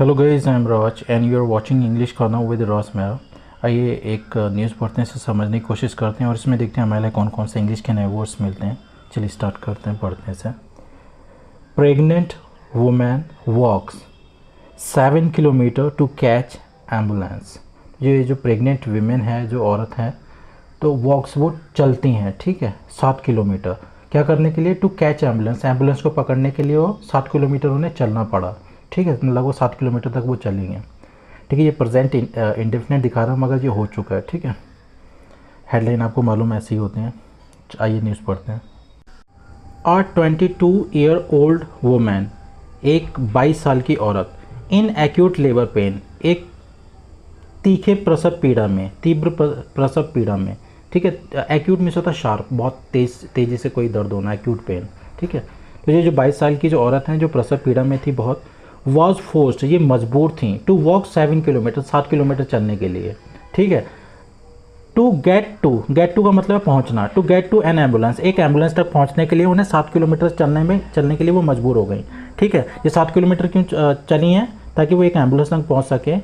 Hello guys, I am Raj and you are watching English करना with Raj मेरा। आइए एक न्यूज़ पढ़ते हैं, इसे समझने की कोशिश करते हैं और इसमें देखते हैं हमारे लिए कौन कौन से इंग्लिश के नए वर्ड्स मिलते हैं। चलिए स्टार्ट करते हैं, पढ़ते हैं इसे। Pregnant women walks 7 kilometre to catch ambulance. ये जो प्रेग्नेंट वीमेन है, जो औरत है, तो वॉक्स वो चलती हैं, ठीक है, 7 किलोमीटर क्या करने के लिए? टू कैच एम्बुलेंस, एम्बुलेंस को पकड़ने के लिए वो 7 किलोमीटर उन्हें चलना पड़ा, ठीक है, मतलब वो 7 किलोमीटर तक वो चली हैं, ठीक है। ये प्रेजेंट इंडेफिनिट दिखा रहा हूँ मगर ये हो चुका है, ठीक है। हेडलाइन आपको मालूम ऐसे ही होते हैं। आइए न्यूज़ पढ़ते हैं। आ 22-year-old वुमेन, एक 22 साल की औरत, इन एक्यूट लेबर पेन, एक तीखे प्रसव पीड़ा में, तीव्र प्रसव पीड़ा में, ठीक है। एक्यूट मीन्स होता है शार्प, बहुत तेज़ी से कोई दर्द होना, एक्यूट पेन, ठीक है। तो ये जो 22 साल की जो औरत हैं, जो प्रसव पीड़ा में थी बहुत, वॉज फोर्स्ड, ये मजबूर थी, टू वॉक 7 किलोमीटर, 7 किलोमीटर चलने के लिए, ठीक है। टू गेट टू का मतलब है पहुंचना, to get to an ambulance, एक एम्बुलेंस तक पहुंचने के लिए उन्हें 7 किलोमीटर चलने के लिए वो मजबूर हो गई, ठीक है। ये 7 किलोमीटर क्यों चली हैं? ताकि वो एक एम्बुलेंस तक पहुंच सके।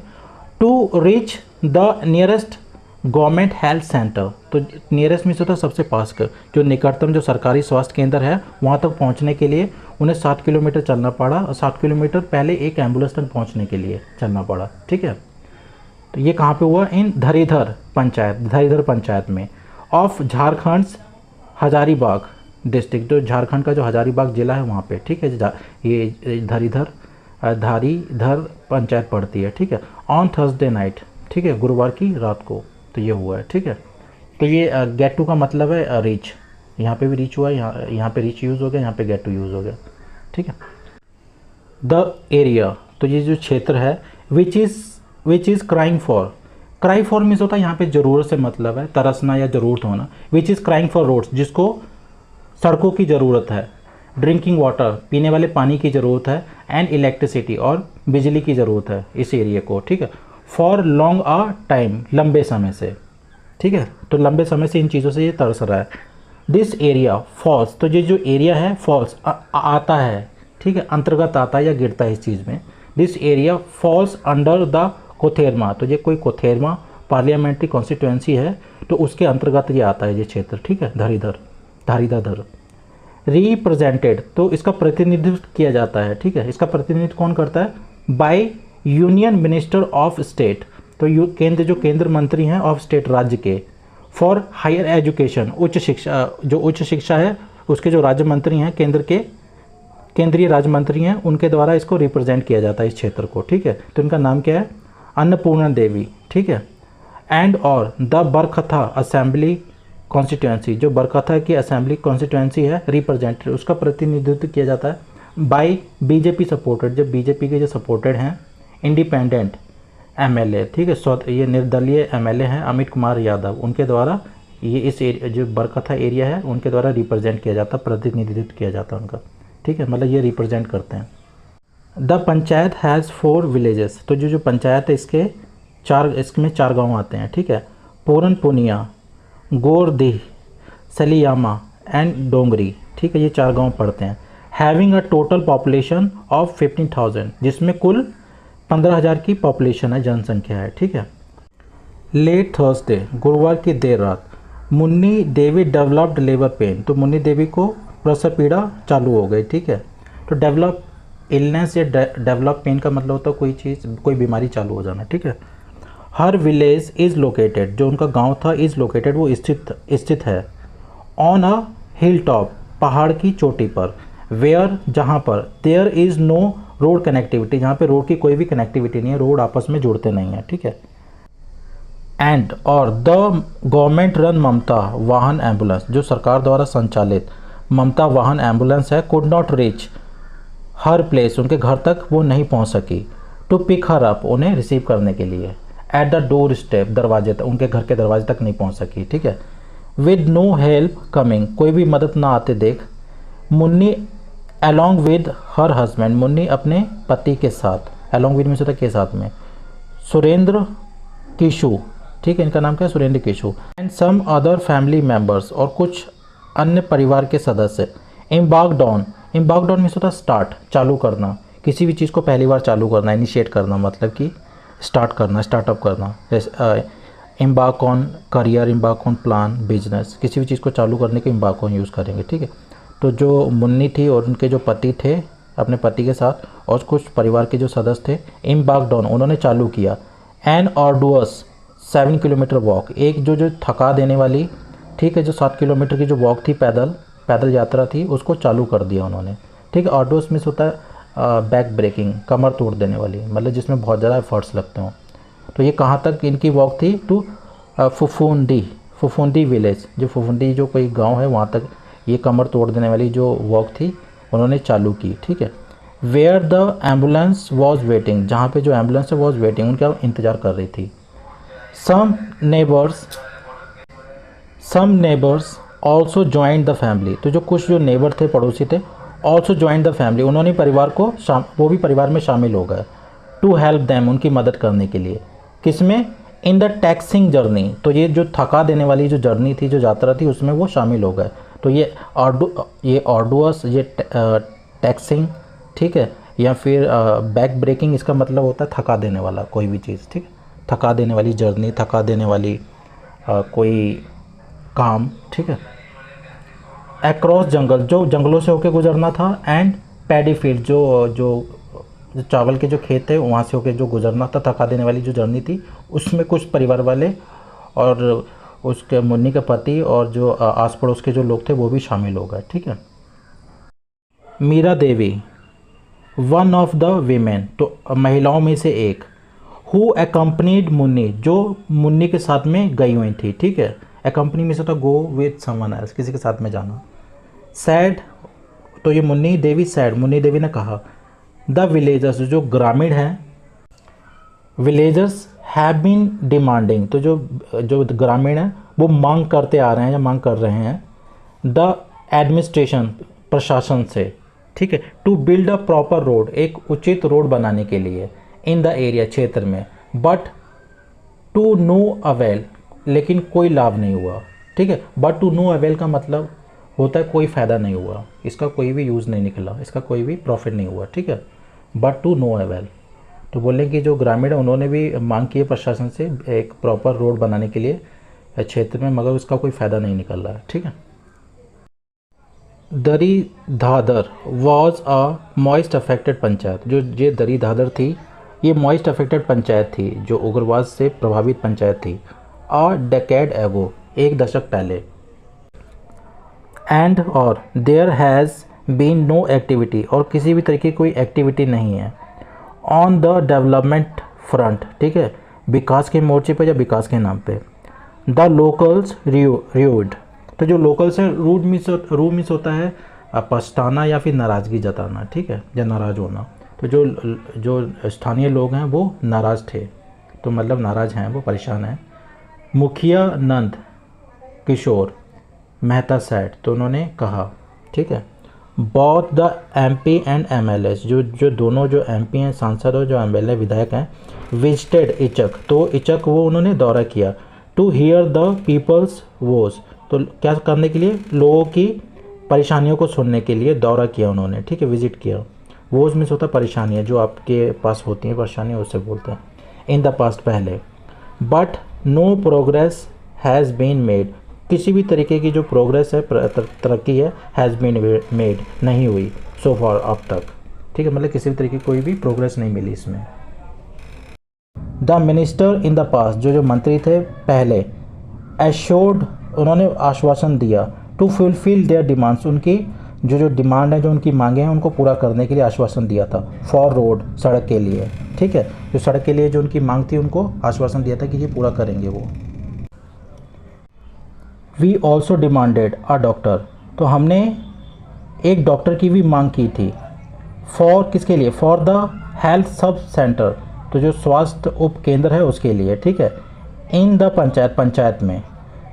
To reach the nearest government health centre, तो नियरेस्ट मीन्स होता है सबसे पास का, जो निकटतम जो सरकारी स्वास्थ्य केंद्र है वहाँ तक पहुँचने के लिए उन्हें 7 किलोमीटर चलना पड़ा, और 7 किलोमीटर पहले एक एम्बुलेंस तक पहुँचने के लिए चलना पड़ा, ठीक है। तो ये कहाँ पे हुआ? इन धरीधर पंचायत में, ऑफ झारखंड हजारीबाग डिस्ट्रिक्ट, जो झारखंड का जो हजारीबाग जिला है वहाँ पे, ठीक है। ये धारीधर पंचायत पड़ती है, ठीक है। ऑन थर्सडे नाइट, ठीक है, गुरुवार की रात को तो ये हुआ है, ठीक है। तो ये गेट टू का मतलब है रीच, यहाँ पे भी रीच हुआ, यहाँ पे रीच यूज़ हो गया, यहाँ पे गेट टू यूज़ हो गया, ठीक है। द एरिया, तो ये जो क्षेत्र है, विच इज़ क्राइंग फॉर मीन्स होता है यहाँ पे ज़रूरत से मतलब है तरसना या ज़रूरत होना। Which is crying for roads, जिसको सड़कों की ज़रूरत है। ड्रिंकिंग वाटर, पीने वाले पानी की ज़रूरत है। एंड इलेक्ट्रिसिटी, और बिजली की ज़रूरत है इस एरिया को, ठीक है। फॉर लॉन्ग अ टाइम, लंबे समय से, ठीक है। तो लंबे समय से इन चीज़ों से ये तरस रहा है। दिस एरिया फॉल्स, तो ये जो एरिया है फॉल्स आता है, ठीक है, अंतर्गत आता है या गिरता है इस चीज़ में। This area falls under the कोथेरमा, तो ये कोई कोथेरमा पार्लियामेंट्री कॉन्स्टिट्यूएंसी है, तो उसके अंतर्गत ये आता है ये क्षेत्र, ठीक है। धारीधर रिप्रेजेंटेड, तो इसका प्रतिनिधित्व किया जाता है, ठीक है। इसका प्रतिनिधित्व कौन करता है? By union minister of state, तो जो केंद्र मंत्री हैं ऑफ स्टेट, राज्य के। फॉर हायर एजुकेशन, उच्च शिक्षा, जो उच्च शिक्षा है उसके जो राज्य मंत्री हैं, केंद्रीय राज्य मंत्री हैं, उनके द्वारा इसको रिप्रेजेंट किया जाता है इस क्षेत्र को, ठीक है। तो इनका नाम क्या है? अन्नपूर्णा देवी, ठीक है। एंड और द बरकथा असेंबली कॉन्स्टिट्यूएंसी, जो बरकथा की असेंबली कॉन्स्टिट्यूएंसी है, रिप्रेजेंटेड, उसका प्रतिनिधित्व किया जाता है बाय बीजेपी सपोर्टेड, जब बीजेपी के जो सपोर्टेड हैं इंडिपेंडेंट एमएलए, ठीक है, ये निर्दलीय एमएलए हैं अमित कुमार यादव, उनके द्वारा ये इस जो बरकथा एरिया है उनके द्वारा रिप्रेजेंट किया जाता, प्रतिनिधित्व किया जाता उनका, ठीक है, मतलब ये रिप्रेजेंट करते हैं। द पंचायत हैज़ 4 विलेजेस, तो जो पंचायत है इसमें 4 गांव आते हैं, ठीक है। पूरन पुनिया, गोरदेह, सलियामा एंड डोंगरी, ठीक है, ये 4 गांव पड़ते हैं। Having a total population of 15,000, जिसमें कुल 15,000 की पॉपुलेशन है, जनसंख्या है, ठीक है। लेट थर्सडे, गुरुवार की देर रात, Munni Devi developed labour pain, तो मुन्नी देवी को प्रसव पीड़ा चालू हो गई, ठीक है। तो डेवलप इलनेस या डेवलप पेन का मतलब होता है कोई चीज़, कोई बीमारी चालू हो जाना, ठीक है। हर विलेज इज़ लोकेटेड, जो उनका गांव था, इज़ लोकेटेड, वो स्थित है। ऑन अ हिल टॉप, पहाड़ की चोटी पर। वेयर, जहाँ पर। There is no road connectivity, जहाँ पे रोड की कोई भी कनेक्टिविटी नहीं है, रोड आपस में जुड़ते नहीं हैं, ठीक है। एंड और द गवर्नमेंट रन ममता वाहन एम्बुलेंस, जो सरकार द्वारा संचालित ममता वाहन एम्बुलेंस है, could not reach her place, उनके घर तक वो नहीं पहुंच सकी। टू पिक हर अप, उन्हें रिसीव करने के लिए। एट द डोर स्टेप, दरवाजे तक, उनके घर के दरवाजे तक नहीं पहुंच सकी, ठीक है। विद नो हेल्प कमिंग, कोई भी मदद ना आते देख। Munni along with her husband, Munni अपने पति के साथ, अलॉन्ग विद में से के साथ में। सुरेंद्र किशु, ठीक है, इनका नाम क्या है? Surendra Kishu. And some other family members, और कुछ अन्य परिवार के सदस्य। एम्बार्क्ड ऑन में होता स्टार्ट, चालू करना, किसी भी चीज़ को पहली बार चालू करना, इनिशिएट करना, मतलब कि स्टार्ट करना, स्टार्टअप करना। जैसे embark on career, embark on plan, business, किसी भी चीज़ को चालू करने के एम्बार्क ऑन यूज़ करेंगे, ठीक है। तो जो मुन्नी थी और उनके जो पति थे, अपने पति के साथ और कुछ परिवार के जो सदस्य थे, एम्बार्क्ड ऑन, उन्होंने चालू किया एन आर्डुअस 7 किलोमीटर वॉक, एक जो थका देने वाली, ठीक है, जो 7 किलोमीटर की जो वॉक थी, पैदल यात्रा थी, उसको चालू कर दिया उन्होंने, ठीक है। आर्डुअस मीन्स होता है बैक ब्रेकिंग, कमर तोड़ देने वाली, मतलब जिसमें बहुत ज़्यादा एफर्ट्स लगते हों। तो ये कहाँ तक इनकी वॉक थी? टू फुफुंदी विलेज, जो फुफुंदी जो कोई गांव है वहाँ तक ये कमर तोड़ देने वाली जो वॉक थी उन्होंने चालू की, ठीक है। Where the ambulance was waiting, जहाँ पे जो एम्बुलेंस है वॉज वेटिंग, उनका इंतज़ार कर रही थी। Some neighbours also join the family, तो जो कुछ जो नेबर थे, पड़ोसी थे, ऑल्सो ज्वाइन द फैमिली, उन्होंने परिवार को वो भी परिवार में शामिल हो गए। टू हेल्प देम, उनकी मदद करने के लिए। किसमें? इन द टैक्सिंग जर्नी, तो ये जो थका देने वाली जो जर्नी थी, जो यात्रा थी, उसमें वो शामिल हो गए। तो ये आर्डुअस, ये टैक्सिंग, ठीक है, या फिर बैक ब्रेकिंग, इसका मतलब होता है थका देने वाला कोई भी चीज़, ठीक है, थका देने वाली जर्नी, थका देने वाली कोई काम, ठीक है। अक्रॉस जंगल, जो जंगलों से होकर गुजरना था। एंड पैडी फील्ड, जो चावल के जो खेत थे वहाँ से होकर जो गुजरना था, थका देने वाली जो जर्नी थी, उसमें कुछ परिवार वाले और उसके मुन्नी के पति और जो आस पड़ोस के जो लोग थे वो भी शामिल हो गए, ठीक है। मीरा देवी, वन ऑफ द वीमेन, तो महिलाओं में से एक, हु एकम्पनीड मुन्नी, जो मुन्नी के साथ में गई हुई थी, ठीक है। एकम्पनी में से तो गो विद समवन एल्स, किसी के साथ में जाना। सैड, तो ये मुन्नी देवी ने कहा, द विलेजर्स, जो ग्रामीण हैं, विलेजर्स हैव बीन डिमांडिंग, तो जो ग्रामीण हैं वो मांग करते आ रहे हैं या मांग कर रहे हैं, द एडमिनिस्ट्रेशन, प्रशासन से, ठीक है, to build a proper road, एक उचित रोड बनाने के लिए, इन द एरिया, क्षेत्र में, बट टू नो अवेल, लेकिन कोई लाभ नहीं हुआ, ठीक है। बट टू नो अवेल का मतलब होता है कोई फ़ायदा नहीं हुआ, इसका कोई भी यूज़ नहीं निकला, इसका कोई भी प्रॉफिट नहीं हुआ, ठीक है। बट टू नो अवेल, तो बोलें कि जो ग्रामीण है उन्होंने भी मांग की है प्रशासन से एक प्रॉपर रोड बनाने के लिए क्षेत्र में, मगर उसका कोई फ़ायदा नहीं निकल रहा है, ठीक है। Dari Dhadar was a most affected panchayat, जो ये दरी धादर थी, ये मॉइस्ट अफेक्टेड पंचायत थी, जो उग्रवाद से प्रभावित पंचायत थी। अ डेकेड एगो, एक दशक पहले। एंड और there has been no activity, और किसी भी तरीके की कोई एक्टिविटी नहीं है। ऑन द डेवलपमेंट फ्रंट, ठीक है, विकास के मोर्चे पर या विकास के नाम पे। द लोकल्स रूड, तो जो लोकल्स है, रूड मीन्स होता है पछताना या फिर नाराज़गी जताना, ठीक है, या नाराज़ होना। तो जो स्थानीय लोग हैं वो नाराज़ थे, तो मतलब नाराज़ हैं, वो परेशान हैं। मुखिया नंद किशोर मेहता सेठ, तो उन्होंने कहा, ठीक है। Both the MP and MLAs, जो दोनों जो MP हैं, सांसद और जो MLA विधायक हैं, विजिटेड इचक, तो इचक वो उन्होंने दौरा किया। टू हियर द पीपल्स वोस, तो क्या करने के लिए? लोगों की परेशानियों को सुनने के लिए दौरा किया उन्होंने, ठीक है, विजिट किया। वोस मीन्स होता है परेशानियाँ, जो आपके पास होती हैं परेशानियाँ, उससे बोलते हैं। इन द पास्ट, पहले। But no progress has been made, किसी भी तरीके की जो प्रोग्रेस है, तरक्की है, हैज़ बीन मेड, नहीं हुई सो फॉर, अब तक, ठीक है, मतलब किसी भी तरीके की कोई भी प्रोग्रेस नहीं मिली इसमें। The minister in the past, जो मंत्री थे पहले, एश्योर्ड, उन्होंने आश्वासन दिया, टू फुलफिल देयर डिमांड्स, उनकी जो डिमांड है, जो उनकी मांगे हैं, उनको पूरा करने के लिए आश्वासन दिया था। फॉर रोड, सड़क के लिए, ठीक है, जो सड़क के लिए जो उनकी मांग थी, उनको आश्वासन दिया था कि ये पूरा करेंगे वो। We also demanded a doctor, तो हमने एक डॉक्टर की भी मांग की थी। फॉर, किसके लिए? For the health sub centre, तो जो स्वास्थ्य उप केंद्र है उसके लिए, ठीक है, इन द पंचायत में।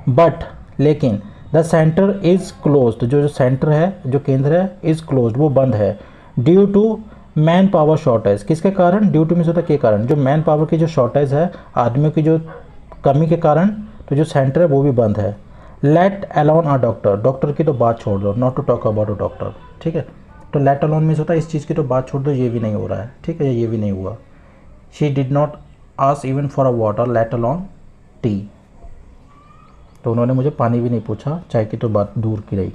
बट, लेकिन, द सेंटर इज़ क्लोज्ड, जो सेंटर है, जो केंद्र है, इज़ क्लोज्ड, वो बंद है। Due to man power shortage, किसके कारण? ड्यू टू मीन्स होता है के कारण, जो मैन पावर की जो शॉर्टेज है, आदमियों की जो कमी के कारण, तो जो सेंटर है वो भी बंद है। Let alone a doctor, doctor की तो बात छोड़ दो, not to talk about a doctor, ठीक है। तो लेट अलोन मीन्स होता है इस चीज़ की तो बात छोड़ दो, ये भी नहीं हो रहा है, ठीक है, ये भी नहीं हुआ। She did not ask even for a water let alone T, तो उन्होंने मुझे पानी भी नहीं पूछा, चाय की तो बात दूर की रही।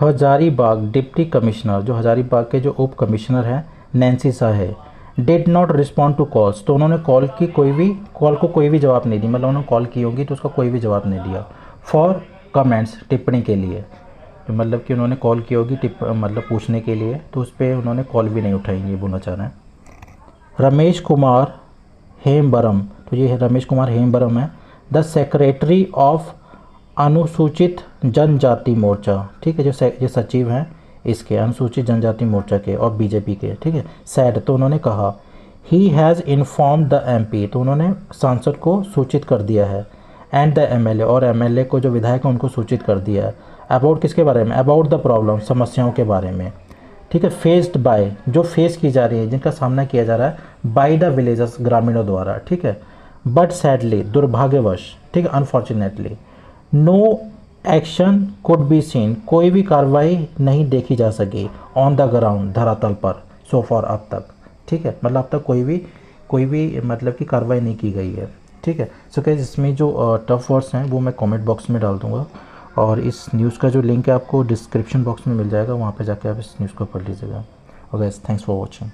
हजारीबाग डिप्टी कमिश्नर, जो हजारीबाग के जो उप कमिश्नर हैं नैन्सी शाह है, did not respond to calls, तो उन्होंने कॉल को कोई भी जवाब नहीं दी, मतलब उन्होंने कॉल की होगी तो उसका कोई भी जवाब नहीं दिया। फॉर कमेंट्स, टिप्पणी के लिए, मतलब कि उन्होंने कॉल की होगी मतलब पूछने के लिए, तो उस पर उन्होंने कॉल भी नहीं उठाई, ये बोलना चाह रहे हैं। रमेश कुमार हेमबरम, तो ये रमेश कुमार हेमबरम है, द सेक्रेटरी ऑफ अनुसूचित जनजाति मोर्चा, ठीक है, जो सचिव हैं इसके अनुसूचित जनजाति मोर्चा के और बीजेपी के, ठीक है। सैड, तो उन्होंने कहा, he has inform the MP, तो उन्होंने सांसद को सूचित कर दिया है, एंड द एमएलए, और एमएलए को जो विधायक है उनको सूचित कर दिया है, अबाउट किसके बारे में, अबाउट द प्रॉब्लम, समस्याओं के बारे में, ठीक है। फेस्ड बाय, जो फेस की जा रही है, जिनका सामना किया जा रहा है, बाय द विलेजर्स, ग्रामीणों द्वारा, ठीक है। बट सैडली, दुर्भाग्यवश, ठीक है, unfortunately, no action could be seen, कोई भी कार्रवाई नहीं देखी जा सकी, ऑन द ग्राउंड, धरातल पर, सो फॉर, अब तक, ठीक है, मतलब अब तक कोई भी मतलब कि कार्रवाई नहीं की गई है, ठीक है। सो गाइस, इसमें जो टफ वर्ड्स हैं वो मैं कमेंट बॉक्स में डाल दूंगा, और इस न्यूज़ का जो लिंक है आपको डिस्क्रिप्शन बॉक्स में मिल जाएगा, वहाँ पे जाके आप इस न्यूज़ को पढ़ लीजिएगा। Okay guys, thanks for watching.